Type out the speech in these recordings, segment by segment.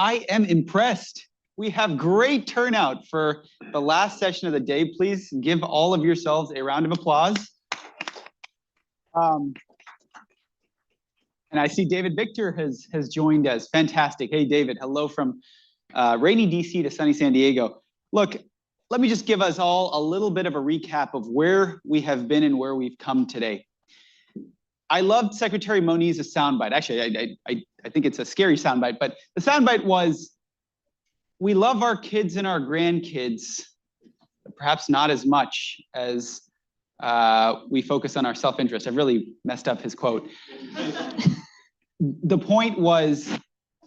I am impressed. We have great turnout for the last session of the day. Please give all of yourselves a round of applause. And I see David Victor has joined us. Fantastic. Hey, David. Hello from rainy DC to sunny San Diego. Look, let me just give us all a little bit of a recap of where we have been and where we've come today. I loved Secretary Moniz's soundbite. Actually, I think it's a scary soundbite, but the soundbite was, we love our kids and our grandkids, but perhaps not as much as we focus on our self-interest. I've really messed up his quote. The point was,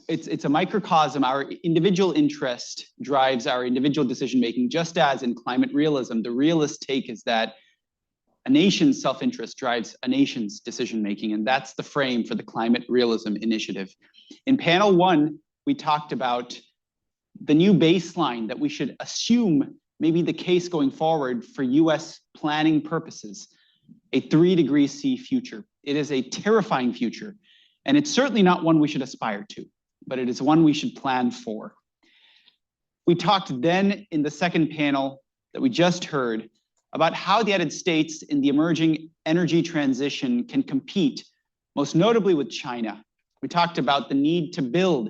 it's a microcosm. Our individual interest drives our individual decision-making, just as in climate realism, the realist take is that a nation's self-interest drives a nation's decision-making, and that's the frame for the Climate Realism Initiative. In panel one, we talked about the new baseline that we should assume may be the case going forward for US planning purposes, a 3 degrees C future. It is a terrifying future, and it's certainly not one we should aspire to, but it is one we should plan for. We talked then in the second panel that we just heard about how the United States in the emerging energy transition can compete, most notably with China. We talked about the need to build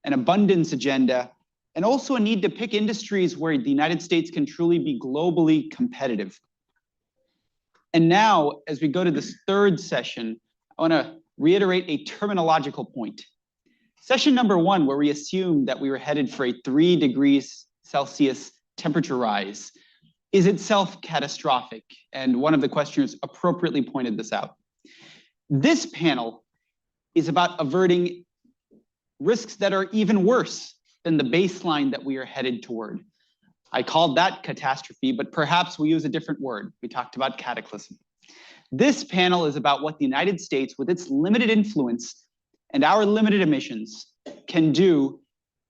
an abundance agenda and also a need to pick industries where the United States can truly be globally competitive. And now, as we go to this third session, I want to reiterate a terminological point. Session number one, where we assumed that we were headed for a 3 degrees Celsius temperature rise, is itself catastrophic, and one of the questioners appropriately pointed this out. This panel is about averting risks that are even worse than the baseline that we are headed toward. I called that catastrophe, but perhaps we use a different word. We talked about cataclysm. This panel is about what the United States, with its limited influence and our limited emissions, can do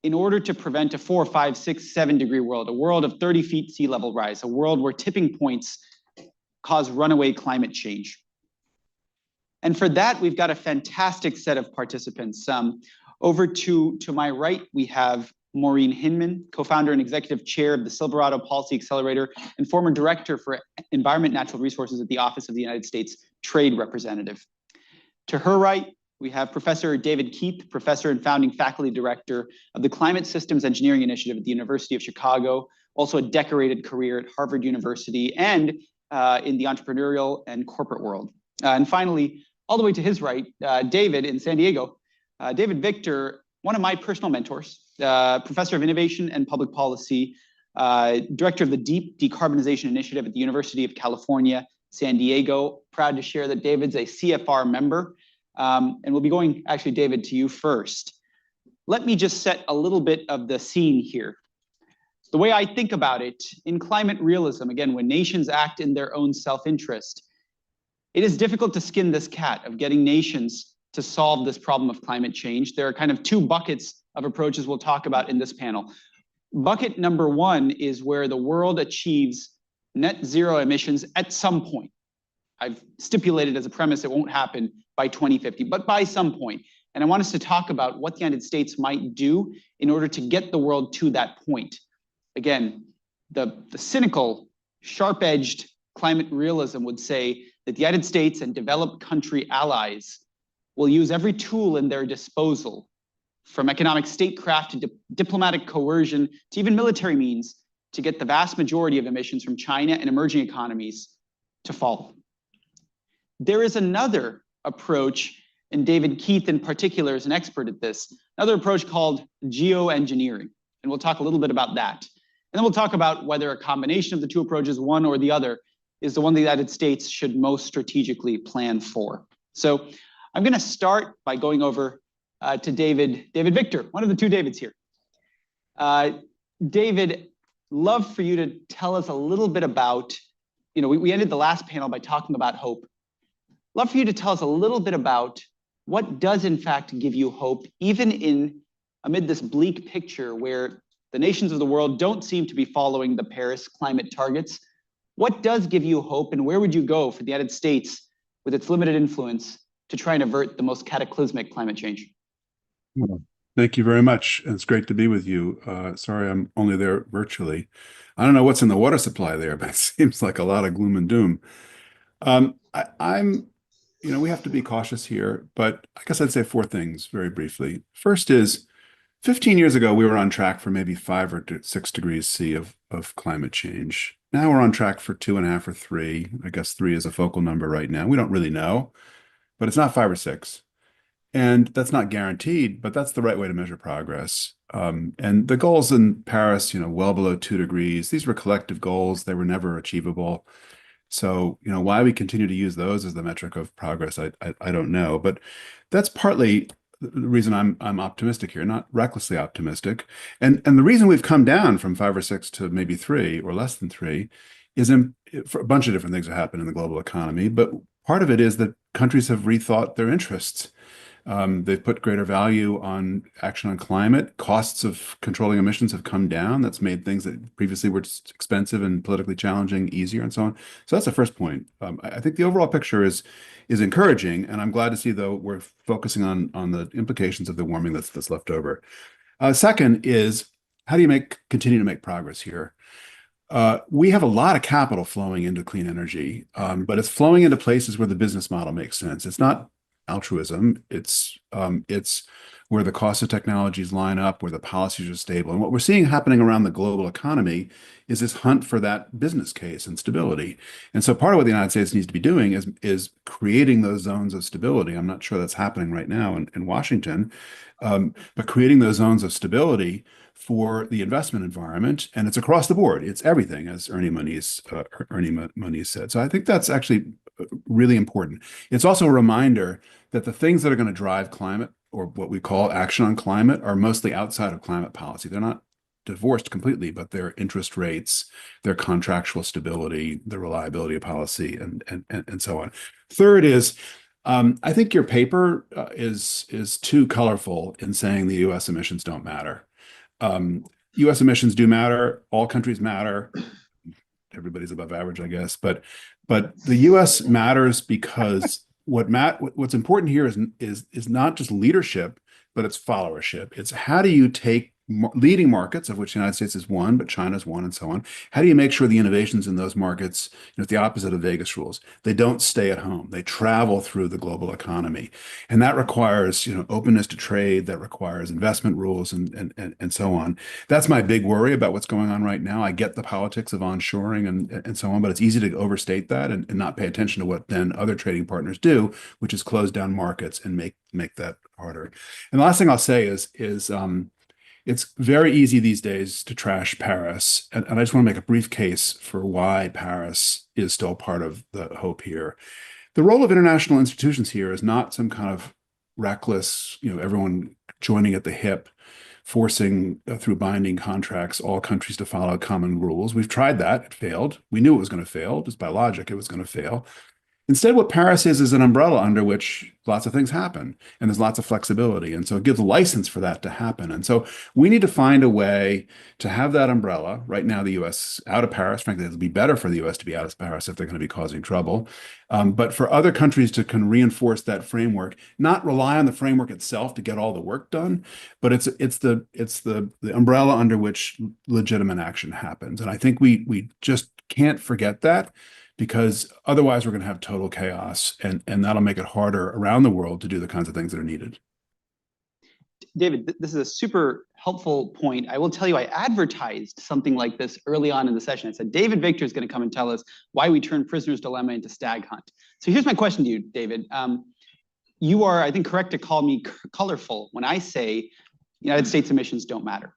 in order to prevent a 4, 5, 6, 7 degree world, a world of 30 feet sea level rise, a world where tipping points cause runaway climate change. And for that, we've got a fantastic set of participants. Over to my right, we have Maureen Hinman, co-founder and executive chair of the Silverado Policy Accelerator and former director for Environment and Natural Resources at the Office of the United States Trade Representative. To her right, we have Professor David Keith, professor and founding faculty director of the Climate Systems Engineering Initiative at the University of Chicago, also a decorated career at Harvard University and in the entrepreneurial and corporate world. And finally, all the way to his right, David in San Diego, David Victor, one of my personal mentors, professor of innovation and public policy, director of the Deep Decarbonization Initiative at the University of California, San Diego. Proud to share that David's a CFR member. And we'll be going, actually, David, to you first. Let me just set a little bit of the scene here. The way I think about it, in climate realism, again, when nations act in their own self-interest, it is difficult to skin this cat of getting nations to solve this problem of climate change. There are kind of two buckets of approaches we'll talk about in this panel. Bucket number one is where the world achieves net zero emissions at some point. I've stipulated as a premise it won't happen by 2050, but by some point. And I want us to talk about what the United States might do in order to get the world to that point. Again, the cynical, sharp-edged climate realism would say that the United States and developed country allies will use every tool in their disposal, from economic statecraft to diplomatic coercion to even military means, to get the vast majority of emissions from China and emerging economies to fall. There is another approach, and David Keith in particular is an expert at this, another approach called geoengineering, and we'll talk a little bit about that. And then we'll talk about whether a combination of the two approaches, one or the other, is the one the United States should most strategically plan for. So I'm going to start by going over to David Victor, one of the two Davids here. David, love for you to tell us a little bit about, we ended the last panel by talking about hope. Love for you to tell us a little bit about what does in fact give you hope, even amid this bleak picture where the nations of the world don't seem to be following the Paris climate targets. What does give you hope, and where would you go for the United States with its limited influence to try and avert the most cataclysmic climate change? Thank you very much. It's great to be with you. Sorry, I'm only there virtually. I don't know what's in the water supply there, but it seems like a lot of gloom and doom. I'm, we have to be cautious here, but I guess I'd say four things very briefly. First is 15 years ago, we were on track for maybe 5 or 6 degrees C of climate change. Now we're on track for 2.5 or 3. I guess 3 is a focal number right now. We don't really know, but it's not 5 or 6. And that's not guaranteed, but that's the right way to measure progress. And the goals in Paris, well below 2 degrees, these were collective goals. They were never achievable. So, why we continue to use those as the metric of progress, I don't know. But that's partly the reason I'm optimistic here, not recklessly optimistic. And the reason we've come down from 5 or 6 to maybe 3 or less than 3 is for a bunch of different things that happen in the global economy. But part of it is that countries have rethought their interests. They've put greater value on action on climate. Costs of controlling emissions have come down. That's made things that previously were expensive and politically challenging easier and so on. So that's the first point. I think the overall picture is encouraging, and I'm glad to see, though, we're focusing on the implications of the warming that's left over. Second is, how do you continue to make progress here? We have a lot of capital flowing into clean energy, but it's flowing into places where the business model makes sense. It's not altruism. It's where the cost of technologies line up, where the policies are stable. And what we're seeing happening around the global economy is this hunt for that business case and stability. And so part of what the United States needs to be doing is creating those zones of stability. I'm not sure that's happening right now in Washington, but creating those zones of stability for the investment environment, and it's across the board. It's everything, as Ernie Moniz said. So I think that's actually really important. It's also a reminder that the things that are going to drive climate, or what we call action on climate, are mostly outside of climate policy. They're not divorced completely, but their interest rates, their contractual stability, the reliability of policy, and so on. Third is, I think your paper is too colorful in saying the U.S. emissions don't matter. U.S. emissions do matter. All countries matter. Everybody's above average, I guess, but the U.S. matters because what's important here is not just leadership, but it's followership. It's how do you take leading markets, of which the United States is one, but China's one, and so on. How do you make sure the innovations in those markets, it's the opposite of Vegas rules. They don't stay at home. They travel through the global economy. And that requires, openness to trade, that requires investment rules and so on. That's my big worry about what's going on right now. I get the politics of onshoring and so on, but it's easy to overstate that and not pay attention to what then other trading partners do, which is close down markets and make that harder. And the last thing I'll say is it's very easy these days to trash Paris. And I just want to make a brief case for why Paris is still part of the hope here. The role of international institutions here is not some kind of reckless, everyone joining at the hip, forcing through binding contracts all countries to follow common rules. We've tried that. It failed. We knew it was going to fail. Just by logic, it was going to fail. Instead, what Paris is an umbrella under which lots of things happen, and there's lots of flexibility. And so it gives a license for that to happen. And so we need to find a way to have that umbrella. Right now, the US out of Paris, frankly, it'll be better for the US to be out of Paris if they're going to be causing trouble. But for other countries to reinforce that framework, not rely on the framework itself to get all the work done, but it's the umbrella under which legitimate action happens. And I think we just can't forget that, because otherwise we're going to have total chaos, and that'll make it harder around the world to do the kinds of things that are needed. David, this is a super helpful point. I will tell you, I advertised something like this early on in the session. I said, David Victor is going to come and tell us why we turn Prisoner's Dilemma into Stag Hunt. So here's my question to you, David. You are, I think, correct to call me colorful when I say United States emissions don't matter.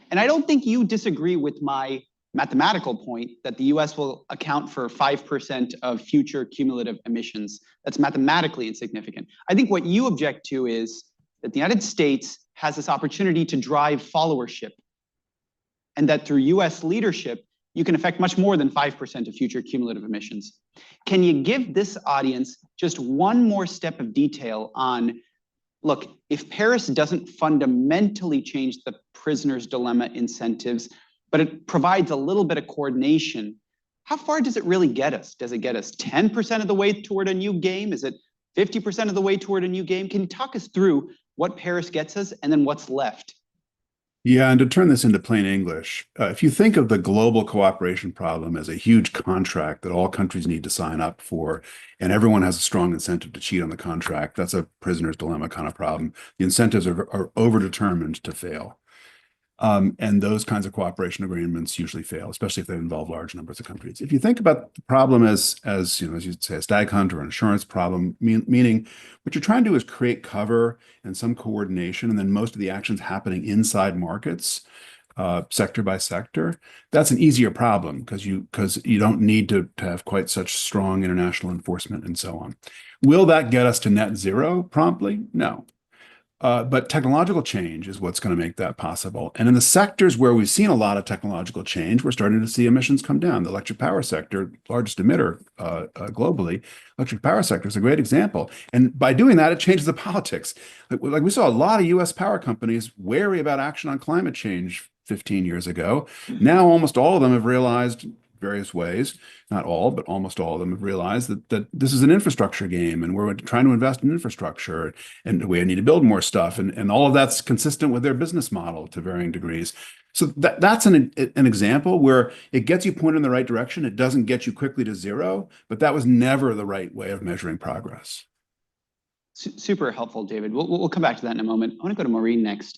And I don't think you disagree with my mathematical point that the US will account for 5% of future cumulative emissions. That's mathematically insignificant. I think what you object to is that the United States has this opportunity to drive followership, and that through US leadership, you can affect much more than 5% of future cumulative emissions. Can you give this audience just one more step of detail on, look, if Paris doesn't fundamentally change the prisoner's dilemma incentives, but it provides a little bit of coordination, how far does it really get us? Does it get us 10% of the way toward a new game? Is it 50% of the way toward a new game? Can you talk us through what Paris gets us, and then what's left. Yeah, and to turn this into plain English, if you think of the global cooperation problem as a huge contract that all countries need to sign up for, and everyone has a strong incentive to cheat on the contract, that's a prisoner's dilemma kind of problem. The incentives are overdetermined to fail. And those kinds of cooperation agreements usually fail, especially if they involve large numbers of countries. If you think about the problem as you know, as you'd say, a stag hunt or an insurance problem, meaning what you're trying to do is create cover and some coordination, and then most of the actions happening inside markets, sector by sector. That's an easier problem because you don't need to have quite such strong international enforcement and so on. Will that get us to net zero promptly? No. But technological change is what's going to make that possible. And in the sectors where we've seen a lot of technological change, we're starting to see emissions come down. The electric power sector, largest emitter globally, electric power sector is a great example. And by doing that, it changes the politics. Like we saw a lot of US power companies wary about action on climate change 15 years ago. Now almost all of them have realized various ways, not all, but almost all of them have realized that this is an infrastructure game and we're trying to invest in infrastructure and we need to build more stuff. And all of that's consistent with their business model to varying degrees. So that's an example where it gets you pointed in the right direction. It doesn't get you quickly to zero, but that was never the right way of measuring progress. Super helpful, David. We'll come back to that in a moment. I want to go to Maureen next.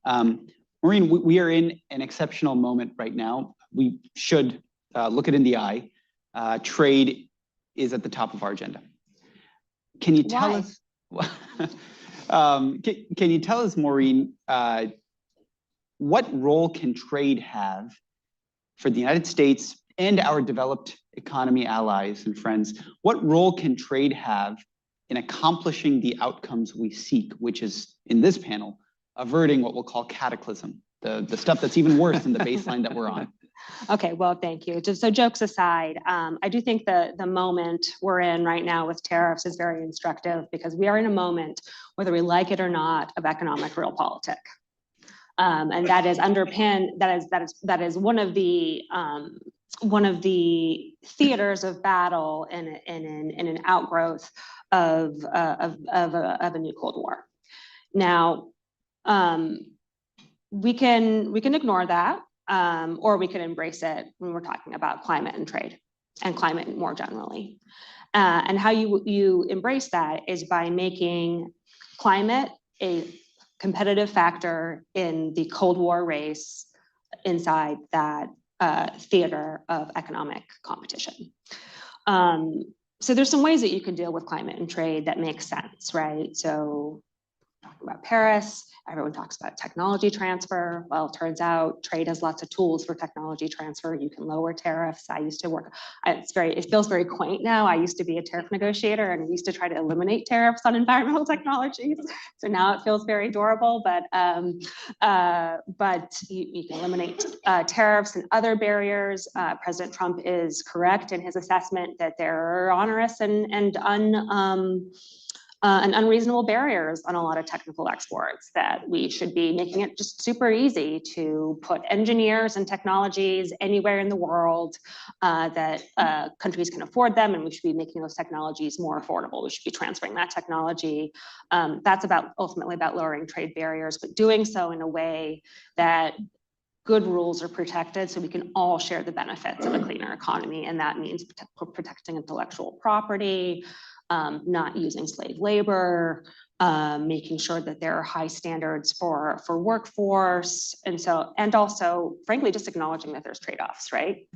Maureen, we are in an exceptional moment right now. We should look it in the eye. Trade is at the top of our agenda. Can you tell us? Can you tell us, Maureen, what role can trade have for the United States and our developed economy allies and friends? What role can trade have in accomplishing the outcomes we seek, which is in this panel, averting what we'll call cataclysm, the stuff that's even worse than the baseline that we're on? Okay, well, thank you. So jokes aside, I do think the moment we're in right now with tariffs is very instructive because we are in a moment, whether we like it or not, of economic realpolitik. And that is underpinned, that is one of the theaters of battle in an outgrowth of a new Cold War. Now, we can ignore that. Or we could embrace it when we're talking about climate and trade and climate more generally. And how you embrace that is by making climate a competitive factor in the Cold War race inside that theater of economic competition. So there's some ways that you can deal with climate and trade that make sense, right? So talking about Paris, everyone talks about technology transfer. Well, it turns out trade has lots of tools for technology transfer. You can lower tariffs. I used to work, it feels very quaint now. I used to be a tariff negotiator and I used to try to eliminate tariffs on environmental technologies. So now it feels very adorable, but you can eliminate tariffs and other barriers. President Trump is correct in his assessment that there are onerous and unreasonable barriers on a lot of technical exports, that we should be making it just super easy to put engineers and technologies anywhere in the world, that countries can afford them, and we should be making those technologies more affordable. We should be transferring that technology. That's ultimately about lowering trade barriers, but doing so in a way that good rules are protected so we can all share the benefits of a cleaner economy. And that means protecting intellectual property, not using slave labor, making sure that there are high standards for workforce. And also, frankly, just acknowledging that there's trade-offs, right?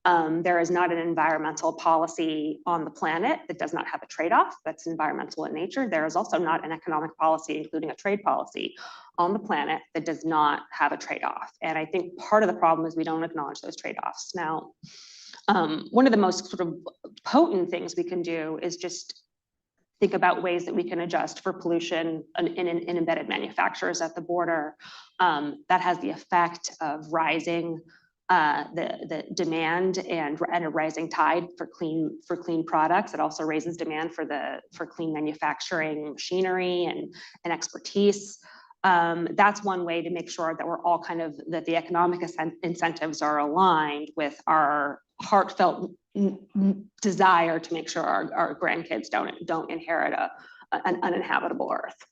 There is not an environmental policy on the planet that does not have a trade-off that's environmental in nature. There is also not an economic policy, including a trade policy, on the planet that does not have a trade-off. And I think part of the problem is we don't acknowledge those trade-offs. Now, one of the most sort of potent things we can do is just think about ways that we can adjust for pollution in embedded manufacturers at the border. That has the effect of rising the demand and a rising tide for clean products. It also raises demand for clean manufacturing machinery and expertise. That's one way to make sure that we're all that the economic incentives are aligned with our heartfelt desire to make sure our grandkids don't inherit an uninhabitable Earth.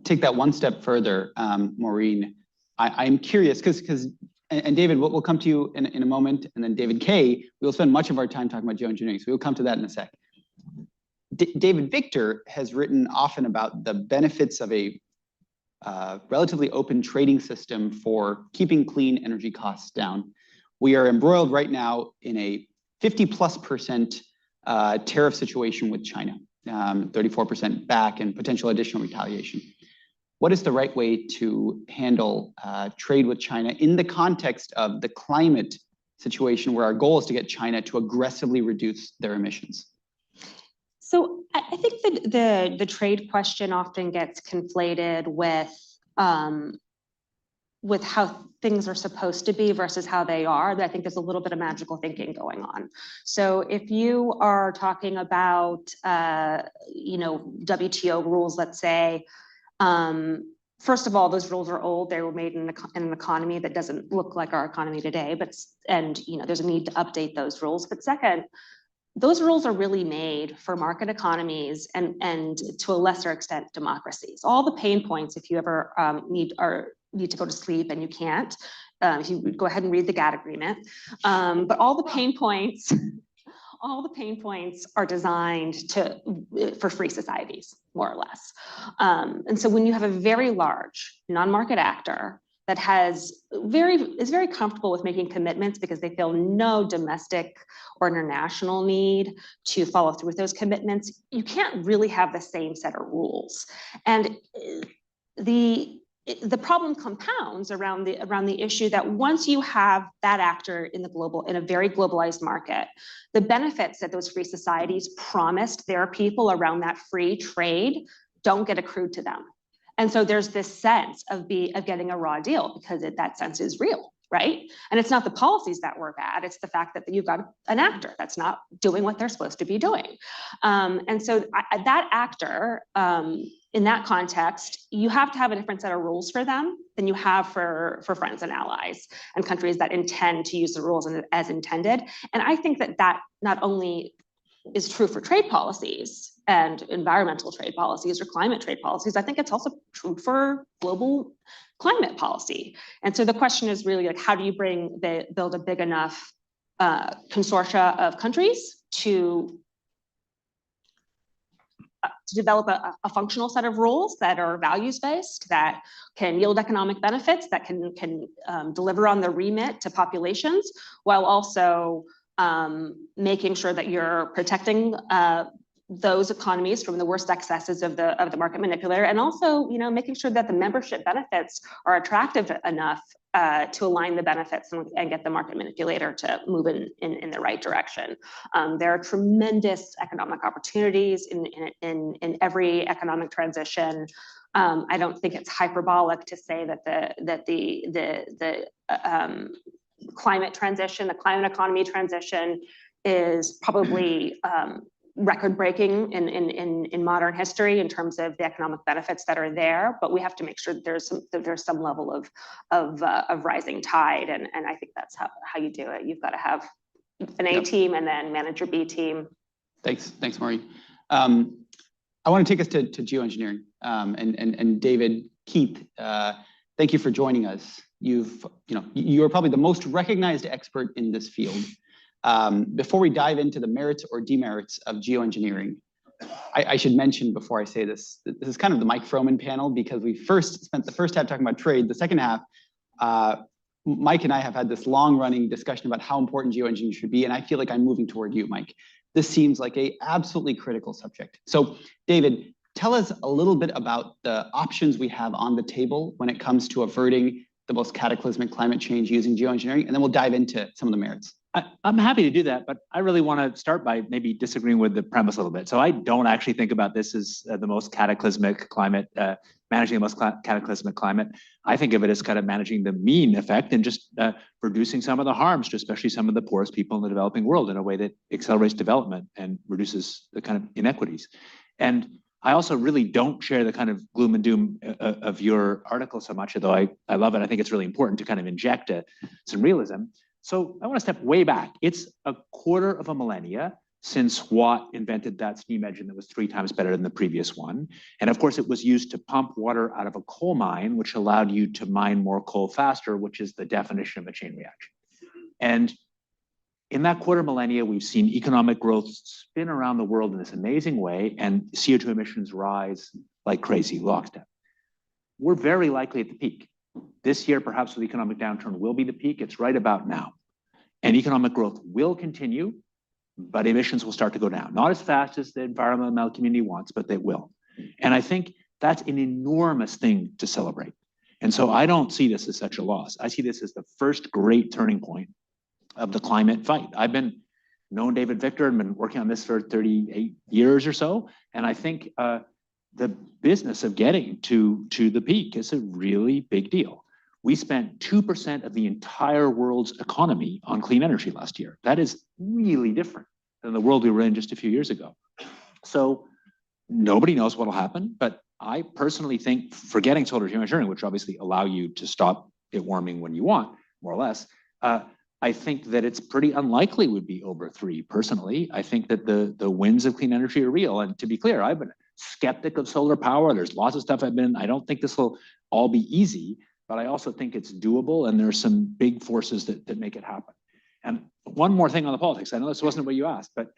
take that one step further, Maureen, I'm curious because and David, we'll come to you in a moment, and then David Kay, we'll spend much of our time talking about geoengineering, so we'll come to that in a sec. David Victor has written often about the benefits of a relatively open trading system for keeping clean energy costs down. We are embroiled right now in a 50+% tariff situation with China, 34% back and potential additional retaliation. What is the right way to handle trade with China in the context of the climate situation where our goal is to get China to aggressively reduce their emissions? So I think that the trade question often gets conflated with how things are supposed to be versus how they are. I think there's a little bit of magical thinking going on. So if you are talking about, WTO rules, let's say, first of all, those rules are old. They were made in an economy that doesn't look like our economy today, and there's a need to update those rules. But second, those rules are really made for market economies and to a lesser extent, democracies. All the pain points, if you ever need to go to sleep and you can't, if you go ahead and read the GATT agreement, but all the pain points are designed for free societies, more or less. And so when you have a very large non-market actor that is very comfortable with making commitments because they feel no domestic or international need to follow through with those commitments, you can't really have the same set of rules. And the problem compounds around the issue that once you have that actor in a very globalized market, the benefits that those free societies promised their people around that free trade don't get accrued to them. And so there's this sense of getting a raw deal because that sense is real, right? And it's not the policies that were bad, it's the fact that you've got an actor that's not doing what they're supposed to be doing. And so that actor, in that context, you have to have a different set of rules for them than you have for friends and allies and countries that intend to use the rules as intended. And I think that not only is true for trade policies and environmental trade policies or climate trade policies, I think it's also true for global climate policy. And so the question is really like, how do you build a big enough consortia of countries to develop a functional set of rules that are values-based, that can yield economic benefits, that can deliver on the remit to populations, while also making sure that you're protecting those economies from the worst excesses of the market manipulator, and also making sure that the membership benefits are attractive enough to align the benefits and get the market manipulator to move in the right direction. There are tremendous economic opportunities in every economic transition. I don't think it's hyperbolic to say that the climate transition, the climate economy transition, is probably record-breaking in modern history in terms of the economic benefits that are there, but we have to make sure that there's some level of rising tide, and I think that's how you do it. You've got to have an A team and then manage your B team. Thanks, Maureen. I want to take us to geoengineering, and David Keith. Thank you for joining us. You are probably the most recognized expert in this field. Before we dive into the merits or demerits of geoengineering, I should mention before I say this is kind of the Mike Froman panel, because we spent the first half talking about trade. The second half, Mike and I have had this long-running discussion about how important geoengineering should be, and I feel like I'm moving toward you, Mike. This seems like a absolutely critical subject. So, David, tell us a little bit about the options we have on the table when it comes to averting the most cataclysmic climate change using geoengineering, and then we'll dive into some of the merits. I'm happy to do that, but I really want to start by maybe disagreeing with the premise a little bit. So I don't actually think about this as the most cataclysmic climate, managing the most cataclysmic climate. I think of it as kind of managing the mean effect and just reducing some of the harms to especially some of the poorest people in the developing world in a way that accelerates development and reduces the kind of inequities. And I also really don't share the kind of gloom and doom of your article so much, although I love it. I think it's really important to kind of inject some realism. So I want to step way back. It's a quarter of a millennia since Watt invented that steam engine that was 3 times better than the previous one. And of course, it was used to pump water out of a coal mine, which allowed you to mine more coal faster, which is the definition of a chain reaction. And in that quarter millennia, we've seen economic growth spin around the world in this amazing way, and CO2 emissions rise like crazy, lockstep. We're very likely at the peak. This year, perhaps with the economic downturn, will be the peak. It's right about now. And economic growth will continue, but emissions will start to go down. Not as fast as the environmental community wants, but they will. And I think that's an enormous thing to celebrate. And so I don't see this as such a loss. I see this as the first great turning point of the climate fight. I've been known David Victor and been working on this for 38 years or so. And I think the business of getting to the peak is a really big deal. We spent 2% of the entire world's economy on clean energy last year. That is really different than the world we were in just a few years ago. So nobody knows what'll happen, but I personally think forgetting solar geoengineering, which obviously allow you to stop it warming when you want, more or less, I think that it's pretty unlikely would be over 3 personally. I think that the winds of clean energy are real. And to be clear, I've been a skeptic of solar power. There's lots of stuff I don't think this will all be easy, but I also think it's doable, and there's some big forces that make it happen. And one more thing on the politics. I know this wasn't what you asked, but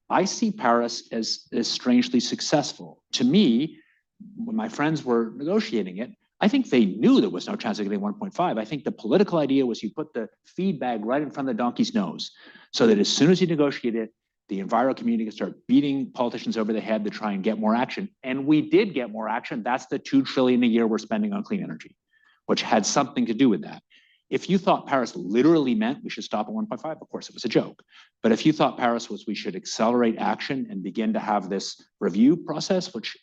I see Paris as strangely successful. To me, when my friends were negotiating it, I think they knew there was no chance of getting 1.5. I think the political idea was you put the feed bag right in front of the donkey's nose, so that as soon as you negotiate it, the environmental community can start beating politicians over the head to try and get more action. And we did get more action. That's the $2 trillion a year we're spending on clean energy, which had something to do with that. If you thought Paris literally meant we should stop at 1.5, of course it was a joke. But if you thought Paris was we should accelerate action and begin to have this review process, which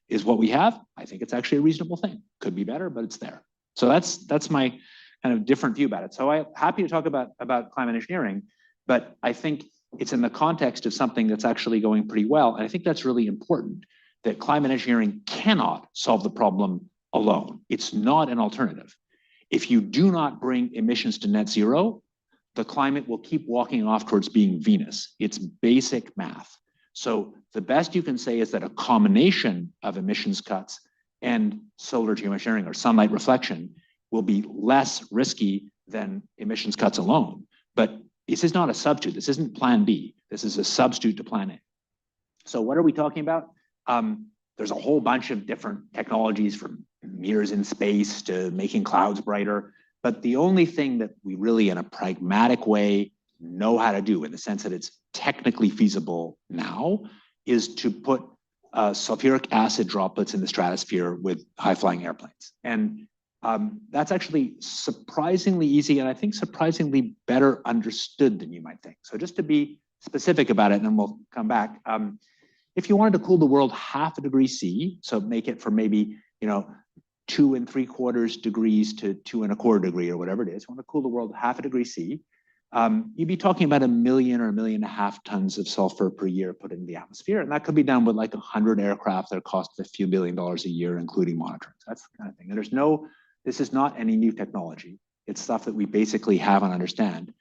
is what we have, I think it's actually a reasonable thing. Could be better, but it's there. So that's my kind of different view about it. So I'm happy to talk about climate engineering, but I think it's in the context of something that's actually going pretty well. And I think that's really important, that climate engineering cannot solve the problem alone. It's not an alternative. If you do not bring emissions to net zero, the climate will keep walking off towards being Venus. It's basic math. So the best you can say is that a combination of emissions cuts and solar geoengineering or sunlight reflection will be less risky than emissions cuts alone. But this is not a substitute. This isn't plan B. This is a substitute to plan A. So what are we talking about? There's a whole bunch of different technologies, from mirrors in space to making clouds brighter. But the only thing that we really, in a pragmatic way, know how to do, in the sense that it's technically feasible now, is to put sulfuric acid droplets in the stratosphere with high-flying airplanes. And that's actually surprisingly easy, and I think surprisingly better understood than you might think. So just to be specific about it, and then we'll come back. If you wanted to cool the world 0.5 degrees C, so make it from maybe 2 3/4 degrees to 2 1/4 degrees or whatever it is, you want to cool the world 0.5 degrees C, you'd be talking about 1 million or 1.5 million tons of sulfur per year put in the atmosphere. And that could be done with like 100 aircraft that cost a few $1 billion a year, including monitoring. So that's the kind of thing. And this is not any new technology. It's stuff that we basically have and understand.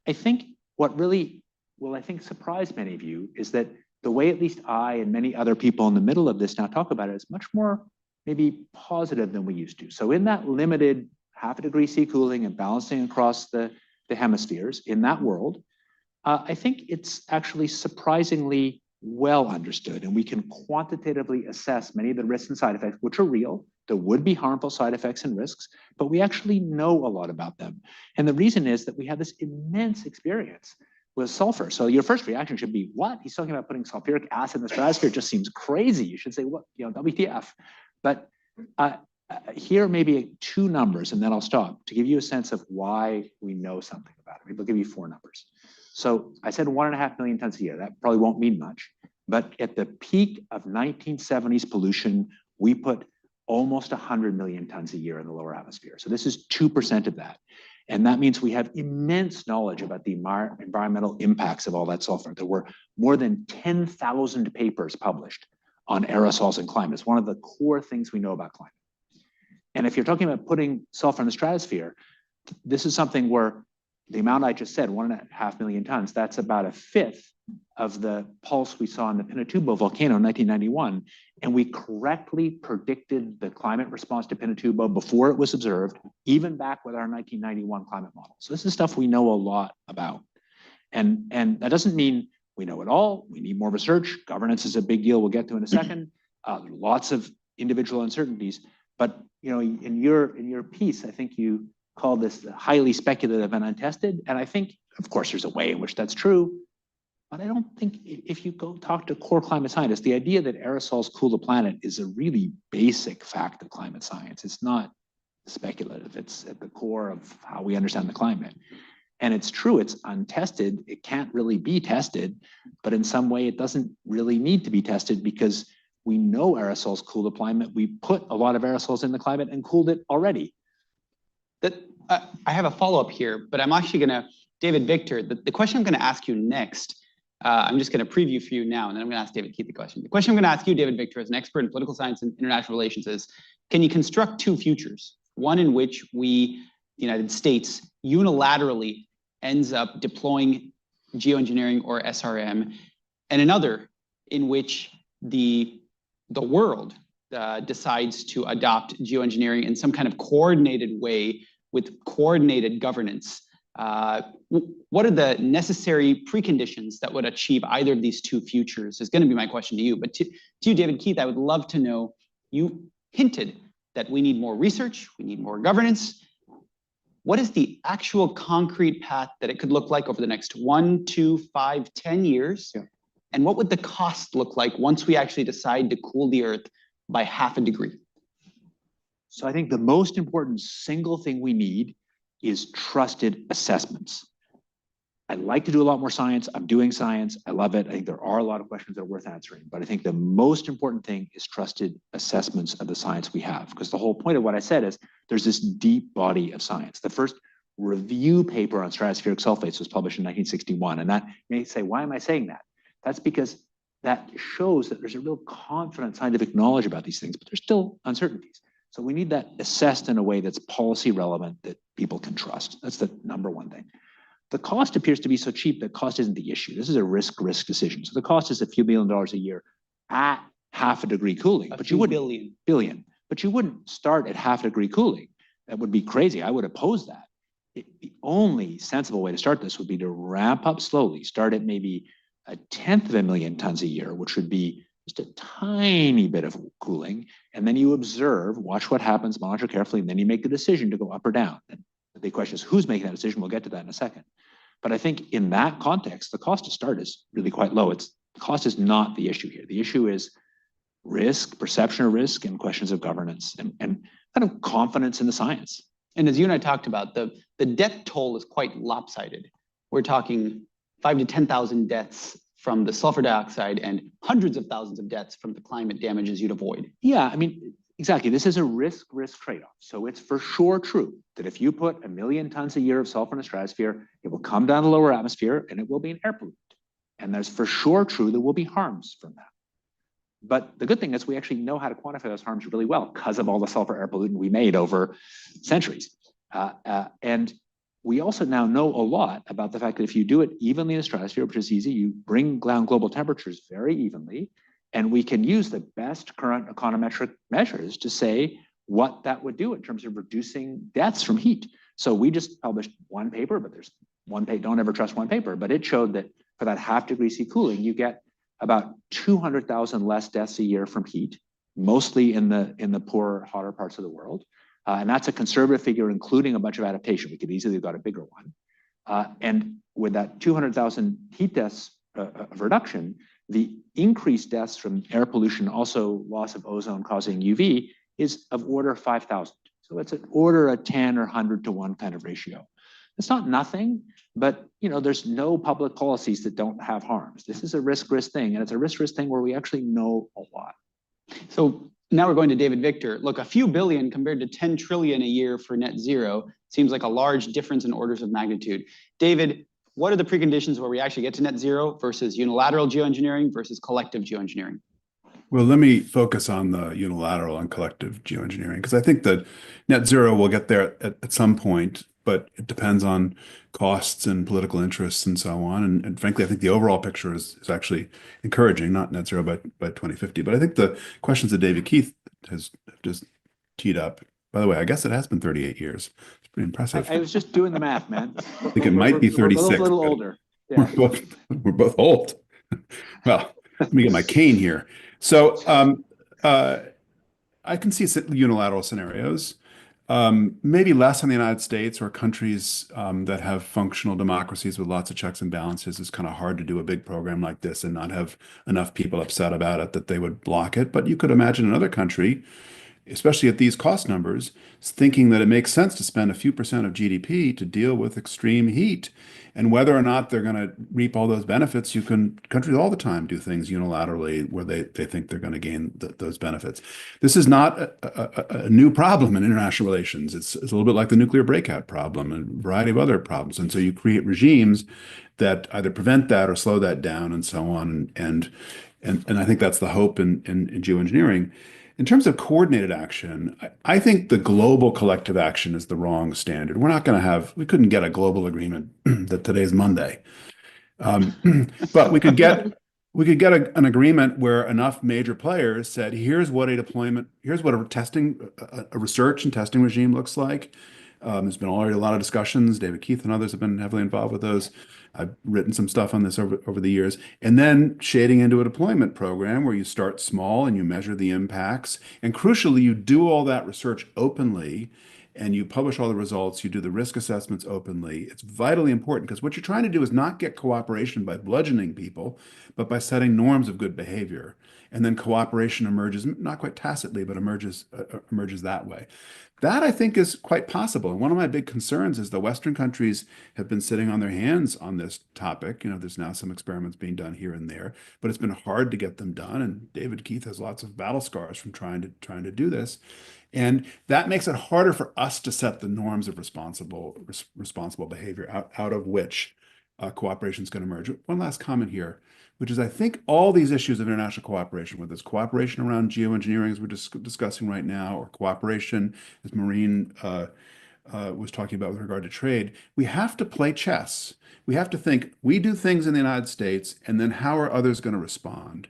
I think what really will, I think, surprise many of you is that the way at least I and many other people in the middle of this now talk about it is much more maybe positive than we used to. So in that limited 0.5 degree C cooling and balancing across the hemispheres, in that world, I think it's actually surprisingly well understood, and we can quantitatively assess many of the risks and side effects, which are real. There would be harmful side effects and risks, but we actually know a lot about them. And the reason is that we have this immense experience with sulfur. So your first reaction should be, what? He's talking about putting sulfuric acid in the stratosphere. It just seems crazy. You should say, what, WTF? But here may be 2 numbers, and then I'll stop, to give you a sense of why we know something about it. Maybe I'll give you 4 numbers. So I said 1.5 million tons a year. That probably won't mean much. But at the peak of 1970s pollution, we put almost 100 million tons a year in the lower atmosphere. So this is 2% of that. And that means we have immense knowledge about the environmental impacts of all that sulfur. There were more than 10,000 papers published on aerosols and climate. It's one of the core things we know about climate. And if you're talking about putting sulfur in the stratosphere, this is something where the amount I just said, 1.5 million tons, that's about 1/5 of the pulse we saw in the Pinatubo volcano in 1991, and we correctly predicted the climate response to Pinatubo before it was observed, even back with our 1991 climate model. So this is stuff we know a lot about. And that doesn't mean we know it all. We need more research. Governance is a big deal we'll get to in a second. Lots of individual uncertainties. But in your piece, I think you call this highly speculative and untested. And I think, of course, there's a way in which that's true. But I don't think if you go talk to core climate scientists, the idea that aerosols cool the planet is a really basic fact of climate science. It's not speculative. It's at the core of how we understand the climate. And it's true, it's untested. It can't really be tested, but in some way it doesn't really need to be tested because we know aerosols cool the climate. We put a lot of aerosols in the climate and cooled it already. I have a follow-up here, but I'm actually gonna, David Victor, the question I'm gonna ask you next, I'm just gonna preview for you now, and then I'm gonna ask David Keith the question. The question I'm gonna ask you, David Victor, as an expert in political science and international relations is, can you construct two futures? One in which we, the United States, unilaterally ends up deploying geoengineering or SRM, and another in which the world decides to adopt geoengineering in some kind of coordinated way with coordinated governance. What are the necessary preconditions that would achieve either of these two futures is going to be my question to you. But to you, David Keith, I would love to know, you hinted that we need more research, we need more governance. What is the actual concrete path that it could look like over the next 1, 2, 5, 10 years? Yeah. And what would the cost look like once we actually decide to cool the Earth by 0.5 degree? So I think the most important single thing we need is trusted assessments. I'd like to do a lot more science. I'm doing science. I love it. I think there are a lot of questions that are worth answering, but I think the most important thing is trusted assessments of the science we have, because the whole point of what I said is there's this deep body of science. The first review paper on stratospheric sulfates was published in 1961. And that, you may say, why am I saying that? That's because that shows that there's a real confident scientific knowledge about these things, but there's still uncertainties. So we need that assessed in a way that's policy relevant, that people can trust. That's the number one thing. The cost appears to be so cheap that cost isn't the issue. This is a risk decision. So the cost is a few $1 billion a year at 0.5 degree cooling. But you wouldn't billion. But you wouldn't start at 0.5 degree cooling. That would be crazy. I would oppose that. The only sensible way to start this would be to ramp up slowly. Start at maybe 1/10 of a million tons a year, which would be just a tiny bit of cooling. And then you observe, watch what happens, monitor carefully, and then you make the decision to go up or down. And the big question is who's making that decision? We'll get to that in a second. But I think in that context, the cost to start is really quite low. Cost is not the issue here. The issue is risk, perception of risk, and questions of governance and kind of confidence in the science. And as you and I talked about, the death toll is quite lopsided. We're talking 5,000 to 10,000 deaths from the sulfur dioxide and hundreds of thousands of deaths from the climate damages you'd avoid. Yeah, I mean, exactly. This is a risk trade-off. So it's for sure true that if you put 1 million tons a year of sulfur in the stratosphere, it will come down the lower atmosphere and it will be an air pollutant. And there's for sure true there will be harms from that. But the good thing is we actually know how to quantify those harms really well because of all the sulfur air pollutant we made over centuries. And we also now know a lot about the fact that if you do it evenly in the stratosphere, which is easy, you bring down global temperatures very evenly, and we can use the best current econometric measures to say what that would do in terms of reducing deaths from heat. So we just published one paper, but there's one paper, don't ever trust one paper, but it showed that for that 0.5 degree C cooling, you get about 200,000 less deaths a year from heat, mostly in the poorer, hotter parts of the world. And that's a conservative figure, including a bunch of adaptation. We could easily have got a bigger one. And with that 200,000 heat deaths of reduction, the increased deaths from air pollution, also loss of ozone causing UV, is of order 5,000. So it's an order of 10 or 100 to 1 kind of ratio. It's not nothing, but there's no public policies that don't have harms. This is a risk thing, and it's a risk thing where we actually know a lot. So now we're going to David Victor. Look, a few billion compared to 10 trillion a year for net zero seems like a large difference in orders of magnitude. David, what are the preconditions where we actually get to net zero versus unilateral geoengineering versus collective geoengineering? Well, let me focus on the unilateral and collective geoengineering, because I think that net zero will get there at some point. but it depends on costs and political interests and so on. And frankly, I think the overall picture is actually encouraging, not net zero by 2050. But I think the questions that David Keith has just teed up, by the way, I guess it has been 38 years. It's pretty impressive. I was just doing the math, man. I think it might be We're both 36. a little but older. Yeah. we're both old. Well, let me get my cane here. So I can see unilateral scenarios, maybe less in the United States or countries that have functional democracies with lots of checks and balances. It's kind of hard to do a big program like this and not have enough people upset about it that they would block it. But you could imagine another country, especially at these cost numbers, thinking that it makes sense to spend a few percent of GDP to deal with extreme heat. And whether or not they're going to reap all those benefits, countries all the time do things unilaterally where they think they're going to gain those benefits. This is not a new problem in international relations. It's a little bit like the nuclear breakout problem and a variety of other problems. And so you create regimes that either prevent that or slow that down and so on. And I think that's the hope in geoengineering. In terms of coordinated action, I think the global collective action is the wrong standard. We couldn't get a global agreement that today's Monday. But we could get an agreement where enough major players said, here's what a research and testing regime looks like. There's been already a lot of discussions. David Keith and others have been heavily involved with those. I've written some stuff on this over the years. And then shading into a deployment program where you start small and you measure the impacts. And crucially, you do all that research openly and you publish all the results. You do the risk assessments openly. It's vitally important because what you're trying to do is not get cooperation by bludgeoning people, but by setting norms of good behavior. And then cooperation emerges, not quite tacitly, but emerges that way. That I think is quite possible. And one of my big concerns is the Western countries have been sitting on their hands on this topic. There's now some experiments being done here and there, but it's been hard to get them done. And David Keith has lots of battle scars from trying to do this. And that makes it harder for us to set the norms of responsible behavior out of which cooperation is going to emerge. One last comment here, which is I think all these issues of international cooperation, whether it's cooperation around geoengineering as we're discussing right now, or cooperation as Maureen was talking about with regard to trade, we have to play chess. We have to think, we do things in the United States, and then how are others going to respond?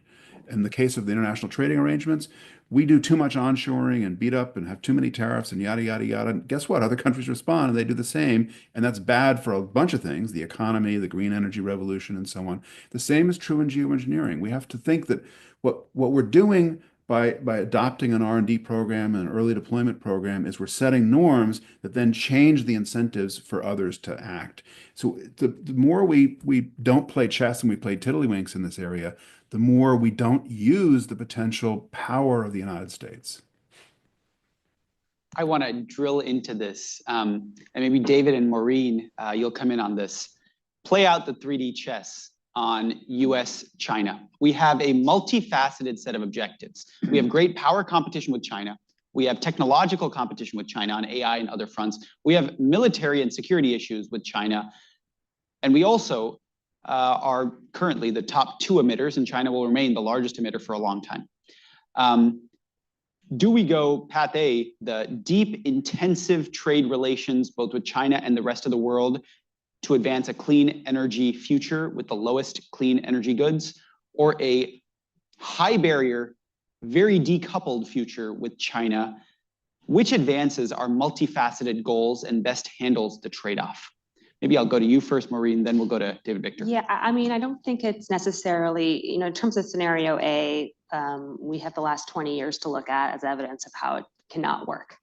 In the case of the international trading arrangements, we do too much onshoring and beat up and have too many tariffs and yada, yada, yada. And guess what? Other countries respond and they do the same. And that's bad for a bunch of things, the economy, the green energy revolution, and so on. The same is true in geoengineering. We have to think that what we're doing by adopting an R&D program and an early deployment program is we're setting norms that then change the incentives for others to act. So the more we don't play chess and we play tiddlywinks in this area, the more we don't use the potential power of the United States. I want to drill into this, and maybe David and Maureen, you'll come in on this. Play out the 3D chess on US-China. We have a multifaceted set of objectives. We have great power competition with China. We have technological competition with China on AI and other fronts. We have military and security issues with China. And we also are currently the top 2 emitters, and China will remain the largest emitter for a long time. Do we go path A, the deep, intensive trade relations, both with China and the rest of the world, to advance a clean energy future with the lowest clean energy goods, or a high barrier, very decoupled future with China, which advances our multifaceted goals and best handles the trade-off? Maybe I'll go to you first, Maureen, then we'll go to David Victor. Yeah, I mean, I don't think it's necessarily, in terms of scenario A, we have the last 20 years to look at as evidence of how it cannot work.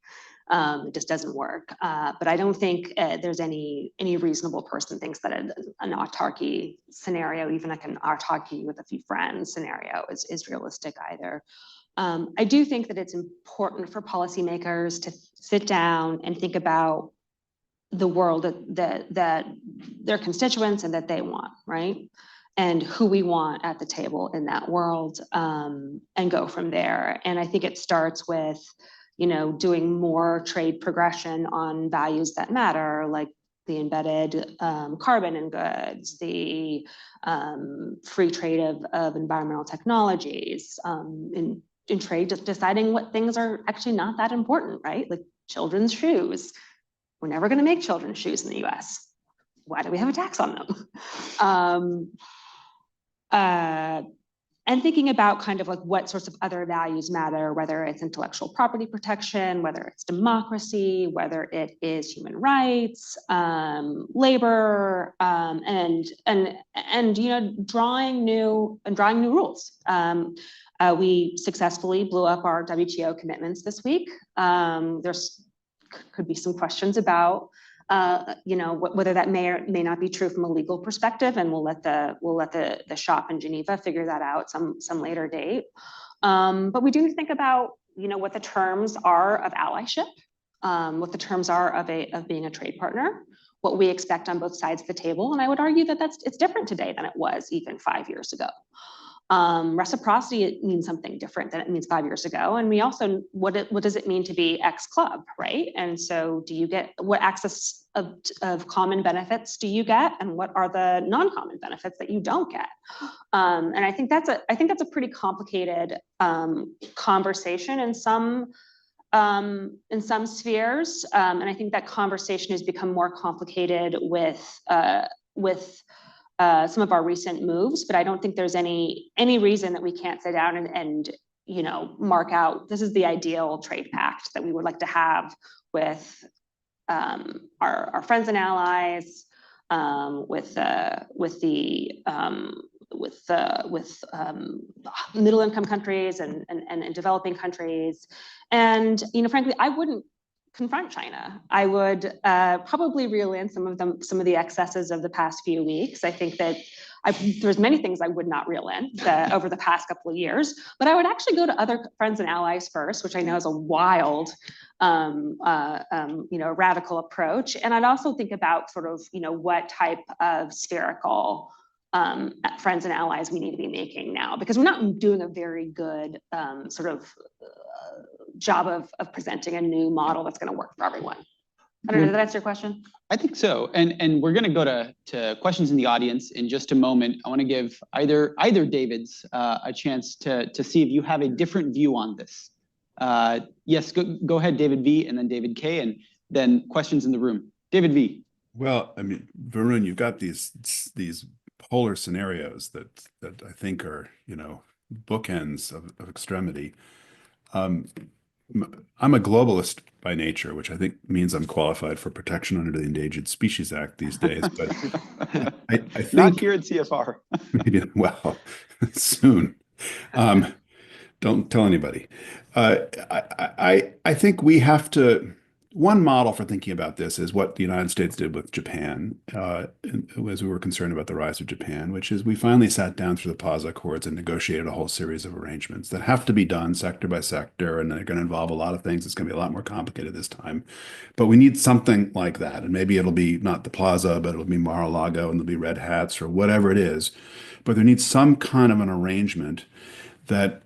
It just doesn't work. But I don't think there's any reasonable person thinks that an autarky scenario, even like an autarky with a few friends scenario is realistic either. I do think that it's important for policymakers to sit down and think about the world that their constituents and that they want, right? And who we want at the table in that world, and go from there. And I think it starts with, doing more trade progression on values that matter, like the embedded carbon in goods, the free trade of environmental technologies, in trade, just deciding what things are actually not that important, right? Like children's shoes. we're never going to make children's shoes in the US. Why do we have a tax on them? And thinking about kind of like what sorts of other values matter, whether it's intellectual property protection, whether it's democracy, whether it is human rights, labor, and drawing new rules. We successfully blew up our WTO commitments this week. There's could be some questions about whether that may or may not be true from a legal perspective, and we'll let the shop in Geneva figure that out some later date. But we do think about what the terms are of allyship, what the terms are of being a trade partner, what we expect on both sides of the table, and I would argue that it's different today than it was even 5 years ago. Reciprocity, it means something different than it means 5 years ago. And we also, what does it mean to be ex-club, right? And so do you get, what access of common benefits do you get? And what are the non-common benefits that you don't get? And I think that's a pretty complicated conversation in some spheres. And I think that conversation has become more complicated with some of our recent moves, but I don't think there's any reason that we can't sit down and mark out, this is the ideal trade pact that we would like to have with our friends and allies, with middle income countries and developing countries. And frankly, I wouldn't confront China. I would probably reel in some of the excesses of the past few weeks. I think that there's many things I would not reel in over the past couple of years, but I would actually go to other friends and allies first, which I know is a wild, radical approach. And I'd also think about sort of, what type of spherical friends and allies we need to be making now, because we're not doing a very good job of presenting a new model that's going to work for everyone. I don't know, did that answer your question? I think so. And we're going to go to questions in the audience in just a moment. I want to give either Davids a chance to see if you have a different view on this. Yes, go ahead, David V, and then David K, and then questions in the room. David V. Well, I mean, Varun, you've got these polar scenarios that I think are, bookends of extremity. I'm a globalist by nature, which I think means I'm qualified for protection under the Endangered Species Act these days. But I think Not here at CFR. maybe, well, soon. Don't tell anybody. I think we have to. One model for thinking about this is what the United States did with Japan, as we were concerned about the rise of Japan, which is we finally sat down through the Paz Accords and negotiated a whole series of arrangements that have to be done sector by sector, and they're going to involve a lot of things. It's going to be a lot more complicated this time, but we need something like that. And maybe it'll be not the Plaza, but it'll be Mar-a-Lago, and there'll be red hats or whatever it is. But there needs some kind of an arrangement that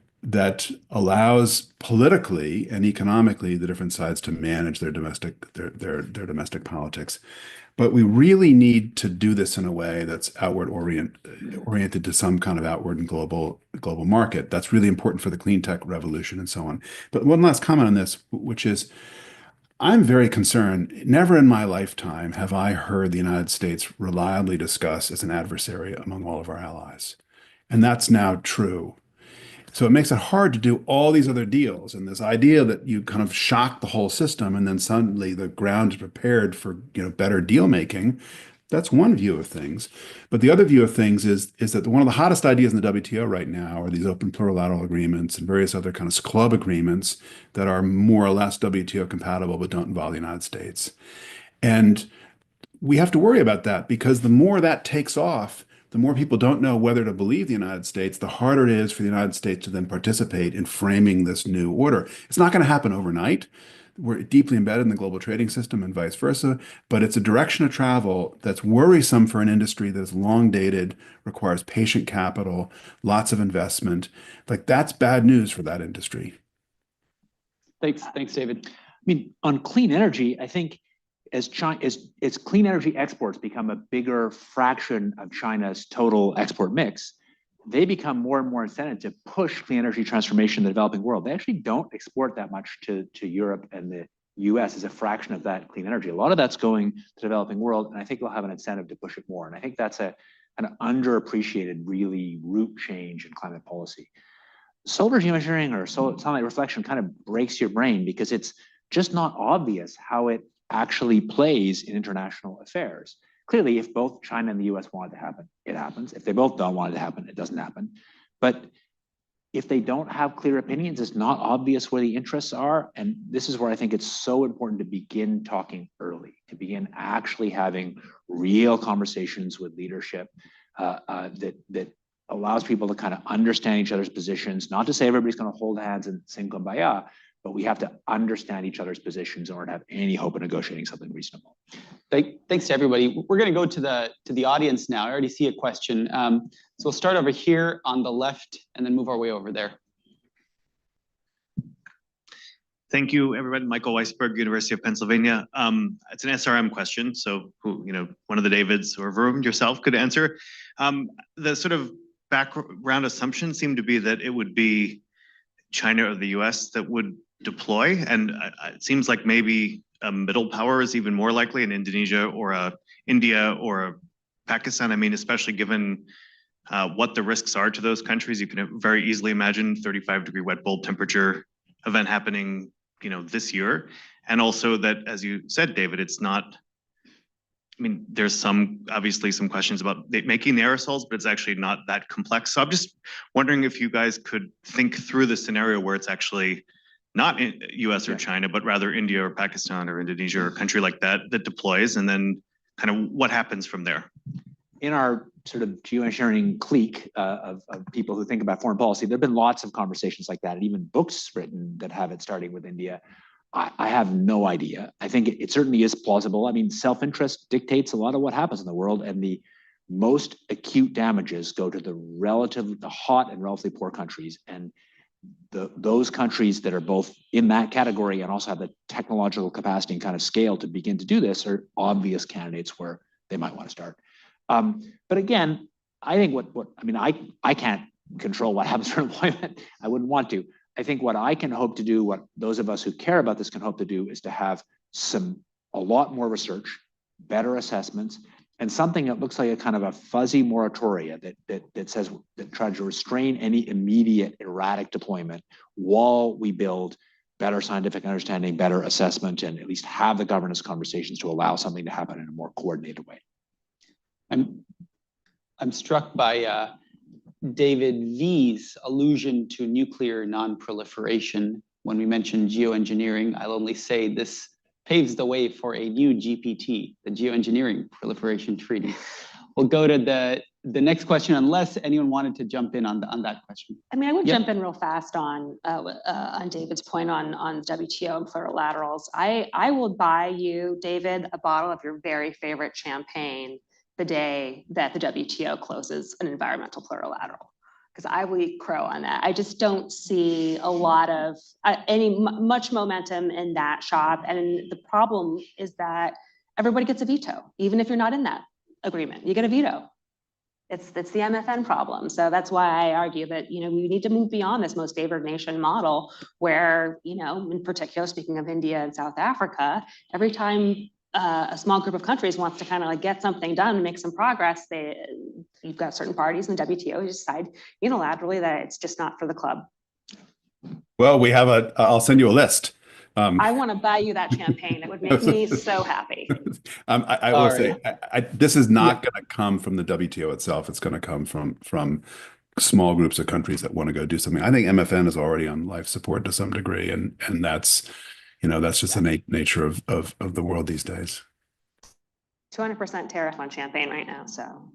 allows politically and economically the different sides to manage their domestic politics. But we really need to do this in a way that's outward oriented to some kind of outward and global market. That's really important for the clean tech revolution and so on. But one last comment on this, which is I'm very concerned. Never in my lifetime have I heard the United States reliably discussed as an adversary among all of our allies. And that's now true. So it makes it hard to do all these other deals. And this idea that you kind of shock the whole system and then suddenly the ground is prepared for better deal making, that's one view of things. But the other view of things is that one of the hottest ideas in the WTO right now are these open plurilateral agreements and various other kinds of club agreements that are more or less WTO compatible but don't involve the United States. And we have to worry about that, because the more that takes off, the more people don't know whether to believe the United States, the harder it is for the United States to then participate in framing this new order. It's not going to happen overnight. We're deeply embedded in the global trading system and vice versa, but it's a direction of travel that's worrisome for an industry that's long dated, requires patient capital, lots of investment. Like, that's bad news for that industry. Thanks, David. I mean, on clean energy, I think as clean energy exports become a bigger fraction of China's total export mix, they become more and more incentive to push clean energy transformation in the developing world. They actually don't export that much to Europe and the US is a fraction of that clean energy. A lot of that's going to the developing world, and I think we'll have an incentive to push it more. And I think that's an underappreciated, really root change in climate policy. Solar geoengineering or sunlight reflection kind of breaks your brain because it's just not obvious how it actually plays in international affairs. Clearly, if both China and the US want it to happen, it happens. If they both don't want it to happen, it doesn't happen. But if they don't have clear opinions, it's not obvious where the interests are. And this is where I think it's so important to begin talking early, to begin actually having real conversations with leadership that allows people to kind of understand each other's positions, not to say everybody's going to hold hands and sing Kumbaya, but we have to understand each other's positions in order to have any hope of negotiating something reasonable. Thanks to everybody. We're going to go to the audience now. I already see a question. So we'll start over here on the left and then move our way over there. Thank you, everybody. Michael Weisberg, University of Pennsylvania. It's an SRM question, so one of the Davids or Varun yourself could answer. The sort of background assumption seemed to be that it would be China or the US that would deploy, and it seems like maybe a middle power is even more likely, in Indonesia or India or Pakistan. I mean, especially given what the risks are to those countries, you can very easily imagine 35-degree wet bulb temperature event happening, this year. And also that, as you said, David, it's not, I mean, there's obviously some questions about making the aerosols, but it's actually not that complex. So I'm just wondering if you guys could think through the scenario where it's actually not in US or China, but rather India or Pakistan or Indonesia or a country like that deploys, and then kind of what happens from there. In our sort of geoengineering clique of people who think about foreign policy, there have been lots of conversations like that, and even books written that have it starting with India. I have no idea. I think it certainly is plausible. I mean, self-interest dictates a lot of what happens in the world, and the most acute damages go to the hot and relatively poor countries. And those countries that are both in that category and also have the technological capacity and kind of scale to begin to do this are obvious candidates where they might want to start. But again, I think I can't control what happens for employment. I wouldn't want to. I think what I can hope to do, what those of us who care about this can hope to do, is to have a lot more research, better assessments, and something that looks like a kind of a fuzzy moratoria that tries to restrain any immediate erratic deployment while we build better scientific understanding, better assessment, and at least have the governance conversations to allow something to happen in a more coordinated way. I'm struck by David V's allusion to nuclear non-proliferation. When we mentioned geoengineering, I'll only say this paves the way for a new GPT, the Geoengineering Proliferation Treaty. We'll go to the next question, unless anyone wanted to jump in on that question. I mean, I would jump in real fast on David's point on WTO and plurilaterals. I will buy you, David, a bottle of your very favorite champagne the day that the WTO closes an environmental plurilateral, because I will eat crow on that. I just don't see a lot of much momentum in that shop. And the problem is that everybody gets a veto, even if you're not in that agreement, you get a veto. It's the MFN problem. So that's why I argue that, we need to move beyond this most favored nation model where, in particular, speaking of India and South Africa, every time a small group of countries wants to kind of like get something done and make some progress, you've got certain parties in the WTO who decide unilaterally that it's just not for the club. Well, we have I'll send you a list. I want to buy you that champagne. It would make me so happy. I will say, this is not going to come from the WTO itself. It's going to come from small groups of countries that want to go do something. I think MFN is already on life support to some degree, and that's just the nature of the world these days. 200% tariff on champagne right now, so.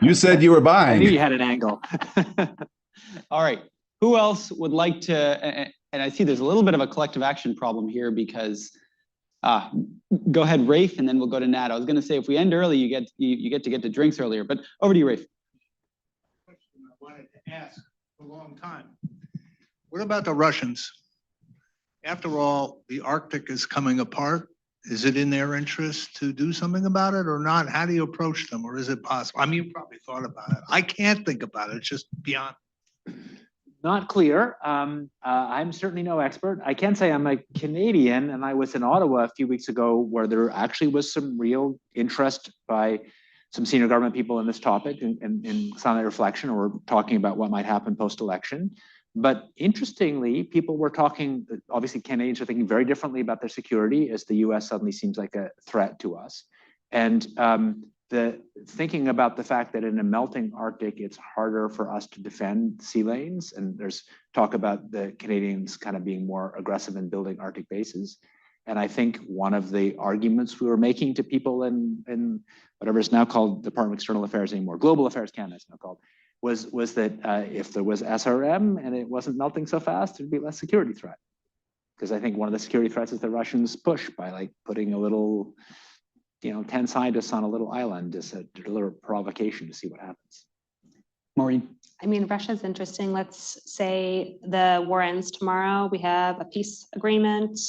You said you were buying. I knew you had an angle. All right. Who else would like to, and I see there's a little bit of a collective action problem here because, go ahead, Rafe, and then we'll go to Nat. I was going to say, if we end early, you get to get the drinks earlier, but over to you, Rafe. Question I wanted to ask for a long time. What about the Russians? After all, the Arctic is coming apart. Is it in their interest to do something about it or not? How do you approach them, or is it possible? I mean, you probably thought about it. I can't think about it. It's just beyond. Not clear. I'm certainly no expert. I can say I'm a Canadian, and I was in Ottawa a few weeks ago where there actually was some real interest by some senior government people in this topic in silent reflection, or talking about what might happen post-election. But interestingly, people were talking, obviously Canadians are thinking very differently about their security as the US suddenly seems like a threat to us. And the thinking about the fact that in a melting Arctic, it's harder for us to defend sea lanes. And there's talk about the Canadians kind of being more aggressive in building Arctic bases. And I think one of the arguments we were making to people in whatever is now called Department of External Affairs anymore, Global Affairs Canada is now called, was that if there was SRM and it wasn't melting so fast, there'd be less security threat. Because I think one of the security threats is the Russians push by like putting a little, 10 scientists on a little island as a deliberate provocation to see what happens. Maureen? I mean, Russia's interesting. Let's say the war ends tomorrow. We have a peace agreement.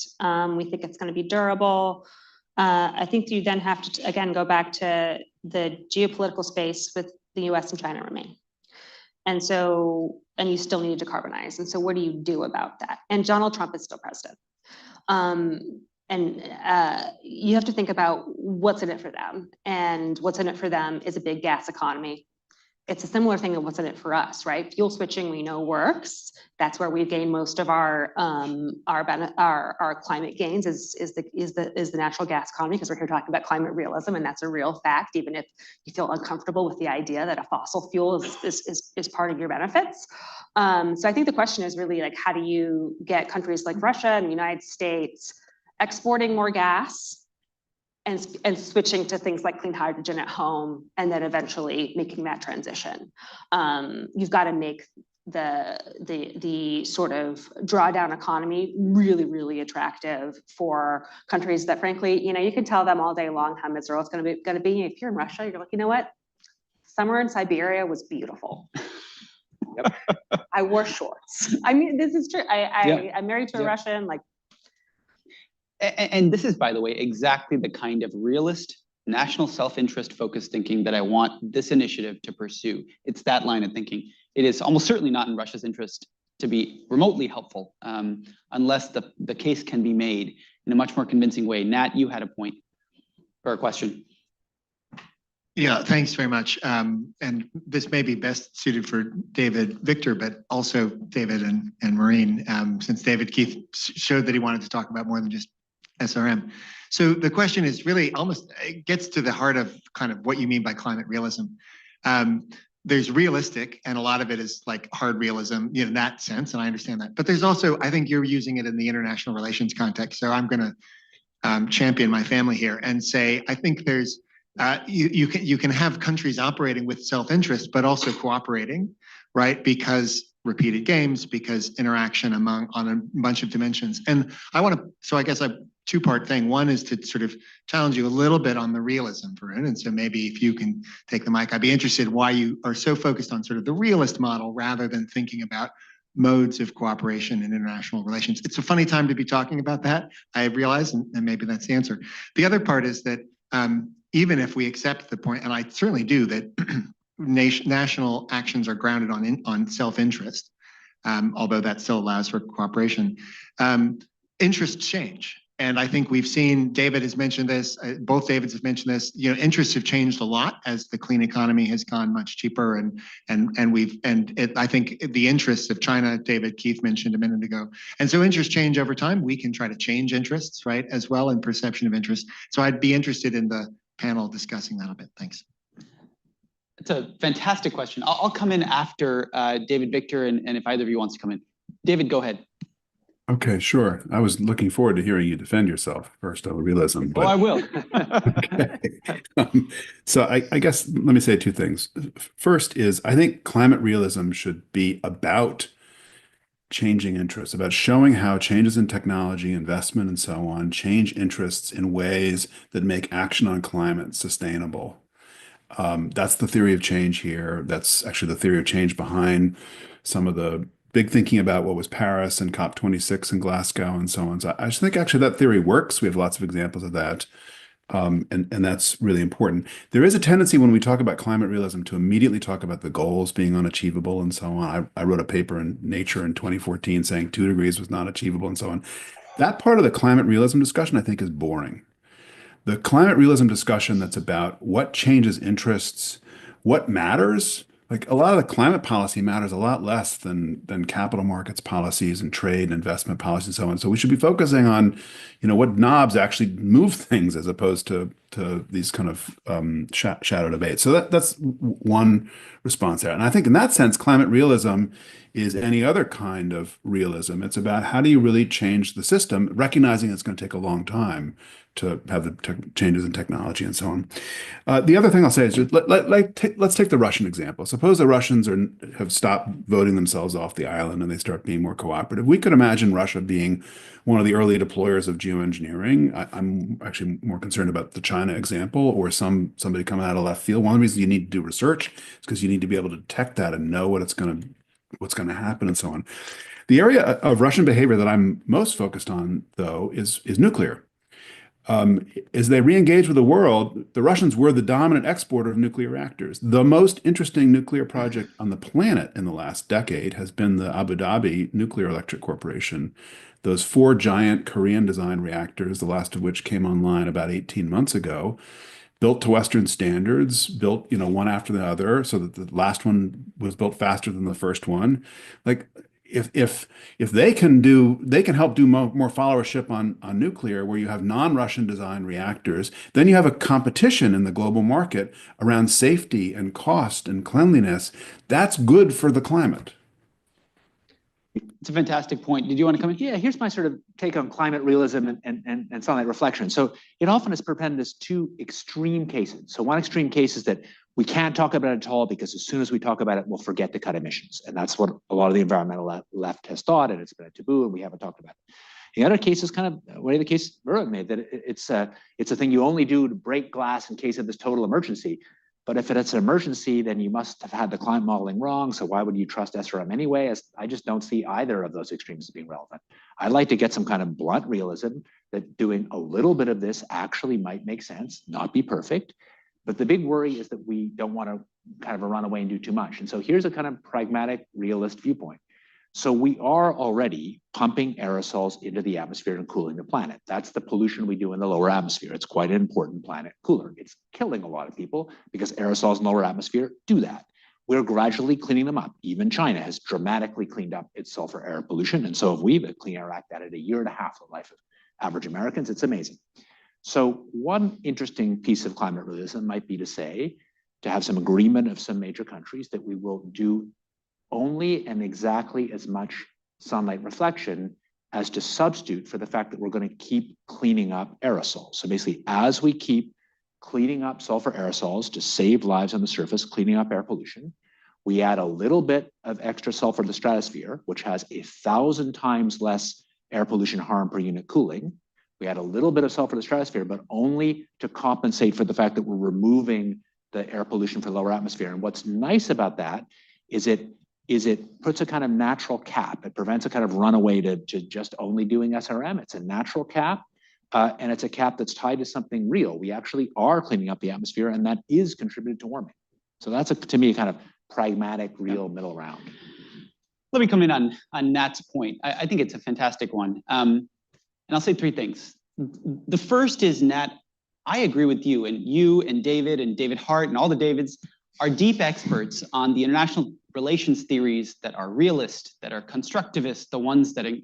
We think it's going to be durable. I think you then have to, again, go back to the geopolitical space with the US and China remain. And so, and you still need to decarbonize. And so what do you do about that? And Donald Trump is still president. You have to think about what's in it for them. And what's in it for them is a big gas economy. It's a similar thing of what's in it for us, right? Fuel switching we know works. That's where we've gained most of our climate gains is the natural gas economy, because we're here talking about climate realism, and that's a real fact, even if you feel uncomfortable with the idea that a fossil fuel is part of your benefits. So I think the question is really like, how do you get countries like Russia and the United States exporting more gas and switching to things like clean hydrogen at home, and then eventually making that transition. You've got to make the sort of drawdown economy really, really attractive for countries that, frankly, you can tell them all day long how miserable it's going to be. If you're in Russia, you're like, you know what? Summer in Siberia was beautiful. Yep. I wore shorts. I mean, this is true. I'm married to a Russian, like. And this is, by the way, exactly the kind of realist, national self-interest focused thinking that I want this initiative to pursue. It's that line of thinking. It is almost certainly not in Russia's interest to be remotely helpful, unless the case can be made in a much more convincing way. Nat, you had a point or a question. Yeah, thanks very much. And this may be best suited for David Victor, but also David and Maureen, since David Keith showed that he wanted to talk about more than just SRM. So the question is really almost, it gets to the heart of kind of what you mean by climate realism. There's realistic, and a lot of it is like hard realism, in that sense, and I understand that. But there's also, I think you're using it in the international relations context. So I'm going to champion my family here and say, I think there's, you can have countries operating with self-interest, but also cooperating, right? Because repeated games, because interaction on a bunch of dimensions. And so I guess a two-part thing. One is to sort of challenge you a little bit on the realism, Varun. And so maybe if you can take the mic, I'd be interested why you are so focused on sort of the realist model rather than thinking about modes of cooperation in international relations. It's a funny time to be talking about that, I realize, and maybe that's the answer. The other part is that even if we accept the point, and I certainly do, that national actions are grounded on self-interest, although that still allows for cooperation, interests change. And I think we've seen, David has mentioned this, both Davids have mentioned this, interests have changed a lot as the clean economy has gone much cheaper, I think the interests of China, David Keith mentioned a minute ago. And so interests change over time. We can try to change interests, right, as well, and perception of interest. So I'd be interested in the panel discussing that a bit. Thanks. It's a fantastic question. I'll come in after David Victor, and if either of you wants to come in. David, go ahead. Okay, sure. I was looking forward to hearing you defend yourself first over realism. But, I will. Okay. So I guess let me say two things. First is I think climate realism should be about changing interests, about showing how changes in technology, investment, and so on change interests in ways that make action on climate sustainable. That's the theory of change here. That's actually the theory of change behind some of the big thinking about what was Paris and COP26 in Glasgow and so on. So I just think actually that theory works. We have lots of examples of that. And that's really important. There is a tendency when we talk about climate realism to immediately talk about the goals being unachievable and so on. I wrote a paper in Nature in 2014 saying 2 degrees was not achievable and so on. That part of the climate realism discussion, I think, is boring. The climate realism discussion that's about what changes interests, what matters, like a lot of the climate policy matters a lot less than capital markets policies and trade and investment policies and so on. So we should be focusing on, what knobs actually move things as opposed to these kind of shadow debates. So that's one response there. And I think in that sense, climate realism is any other kind of realism. It's about how do you really change the system, recognizing it's going to take a long time to have the changes in technology and so on. The other thing I'll say is just let's take the Russian example. Suppose the Russians have stopped voting themselves off the island and they start being more cooperative. We could imagine Russia being one of the early deployers of geoengineering. I'm actually more concerned about the China example or somebody coming out of left field. One of the reasons you need to do research is because you need to be able to detect that and know what's going to happen and so on. The area of Russian behavior that I'm most focused on, though, is nuclear. As they re-engage with the world, the Russians were the dominant exporter of nuclear reactors. The most interesting nuclear project on the planet in the last decade has been the Abu Dhabi Nuclear Electric Corporation. Those 4 giant Korean design reactors, the last of which came online about 18 months ago, built to Western standards, built, one after the other, so that the last one was built faster than the first one. Like, if they can help do more followership on nuclear, where you have non-Russian design reactors, then you have a competition in the global market around safety and cost and cleanliness. That's good for the climate. It's a fantastic point. Did you want to come in? Yeah, here's my sort of take on climate realism and sunlight reflection. So it often is presented as 2 extreme cases. So one extreme case is that we can't talk about it at all because as soon as we talk about it, we'll forget to cut emissions. And that's what a lot of the environmental left has thought, and it's been a taboo, and we haven't talked about it. The other case is kind of what the case Varun made, that it's a thing you only do to break glass in case of this total emergency. But if it's an emergency, then you must have had the climate modeling wrong. So why would you trust SRM anyway? As I just don't see either of those extremes as being relevant. I'd like to get some kind of blunt realism that doing a little bit of this actually might make sense, not be perfect. But the big worry is that we don't want to kind of run away and do too much. And so here's a kind of pragmatic, realist viewpoint. So we are already pumping aerosols into the atmosphere and cooling the planet. That's the pollution we do in the lower atmosphere. It's quite an important planet cooler. It's killing a lot of people because aerosols in the lower atmosphere do that. We're gradually cleaning them up. Even China has dramatically cleaned up its sulfur air pollution. And so have we. The Clean Air Act added 1.5 years of life of average Americans. It's amazing. So one interesting piece of climate realism might be to say, to have some agreement of some major countries that we will do only and exactly as much sunlight reflection as to substitute for the fact that we're going to keep cleaning up aerosols. So basically, as we keep cleaning up sulfur aerosols to save lives on the surface, cleaning up air pollution, we add a little bit of extra sulfur to the stratosphere, which has 1,000 times less air pollution harm per unit cooling. We add a little bit of sulfur to the stratosphere, but only to compensate for the fact that we're removing the air pollution for lower atmosphere. And what's nice about that is it puts a kind of natural cap. It prevents a kind of runaway to just only doing SRM. It's a natural cap, and it's a cap that's tied to something real. We actually are cleaning up the atmosphere, and that is contributed to warming. So that's, to me, a kind of pragmatic, real middle ground. Let me come in on Nat's point. I think it's a fantastic one. And I'll say 3 things. The first is, Nat, I agree with you and David Hart and all the Davids are deep experts on the international relations theories that are realist, that are constructivist, the ones that are,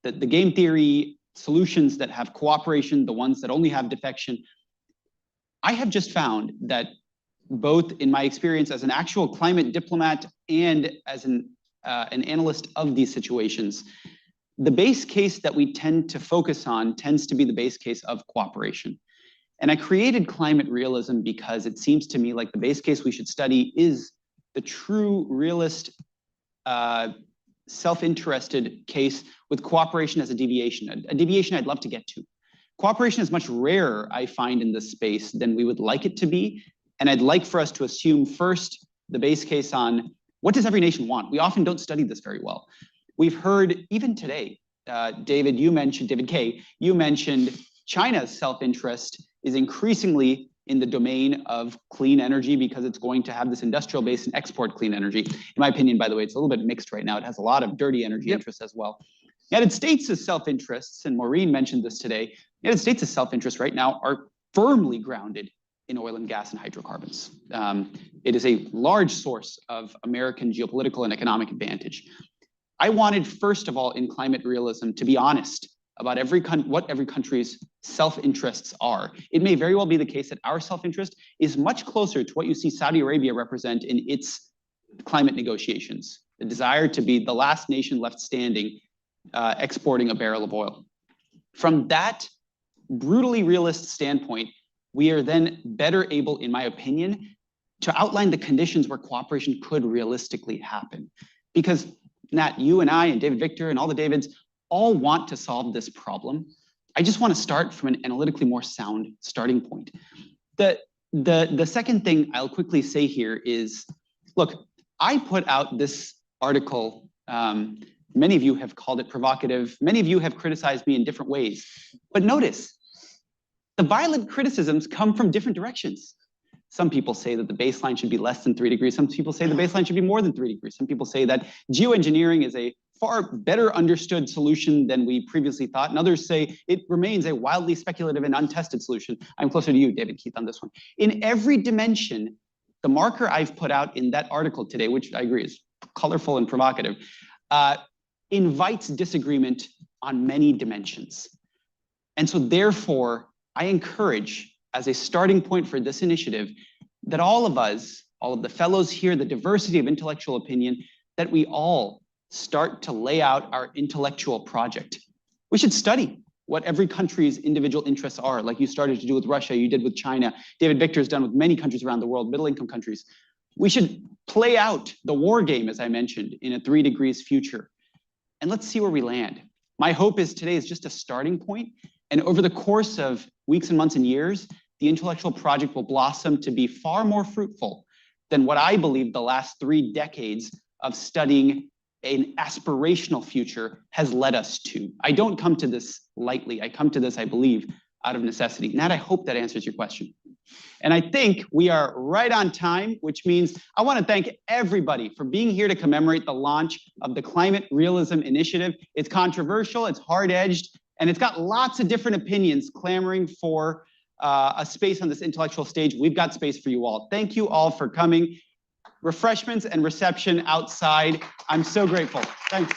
the game theory solutions that have cooperation, the ones that only have defection. I have just found that both in my experience as an actual climate diplomat and as an analyst of these situations, the base case that we tend to focus on tends to be the base case of cooperation. And I created climate realism because it seems to me like the base case we should study is the true realist, self-interested case with cooperation as a deviation. A deviation I'd love to get to. Cooperation is much rarer, I find, in this space than we would like it to be. And I'd like for us to assume first the base case on what does every nation want? We often don't study this very well. We've heard, even today, David Kaye, you mentioned China's self-interest is increasingly in the domain of clean energy because it's going to have this industrial base and export clean energy. In my opinion, by the way, it's a little bit mixed right now. It has a lot of dirty energy interests as well. The United States' self-interests, and Maureen mentioned this today, the United States' self-interests right now are firmly grounded in oil and gas and hydrocarbons. It is a large source of American geopolitical and economic advantage. I wanted, first of all, in climate realism, to be honest about what every country's self-interests are. It may very well be the case that our self-interest is much closer to what you see Saudi Arabia represent in its climate negotiations, the desire to be the last nation left standing exporting a barrel of oil. From that brutally realist standpoint, we are then better able, in my opinion, to outline the conditions where cooperation could realistically happen. Because Nat, you and I and David Victor and all the Davids all want to solve this problem. I just want to start from an analytically more sound starting point. The second thing I'll quickly say here is, look, I put out this article. Many of you have called it provocative. Many of you have criticized me in different ways. But notice, the violent criticisms come from different directions. Some people say that the baseline should be less than 3 degrees. Some people say the baseline should be more than 3 degrees. Some people say that geoengineering is a far better understood solution than we previously thought. And others say it remains a wildly speculative and untested solution. I'm closer to you, David Keith, on this one. In every dimension, the marker I've put out in that article today, which I agree is colorful and provocative, invites disagreement on many dimensions. And so therefore, I encourage, as a starting point for this initiative, that all of us, all of the fellows here, the diversity of intellectual opinion, that we all start to lay out our intellectual project. We should study what every country's individual interests are, like you started to do with Russia, you did with China, David Victor has done with many countries around the world, middle-income countries. We should play out the war game, as I mentioned, in a 3 degrees future. And let's see where we land. My hope is today is just a starting point. And over the course of weeks and months and years, the intellectual project will blossom to be far more fruitful than what I believe the last 3 decades of studying an aspirational future has led us to. I don't come to this lightly. I come to this, I believe, out of necessity. Nat, I hope that answers your question. And I think we are right on time, which means I want to thank everybody for being here to commemorate the launch of the Climate Realism Initiative. It's controversial, it's hard-edged, and it's got lots of different opinions clamoring for a space on this intellectual stage. We've got space for you all. Thank you all for coming. Refreshments and reception outside. I'm so grateful. Thanks.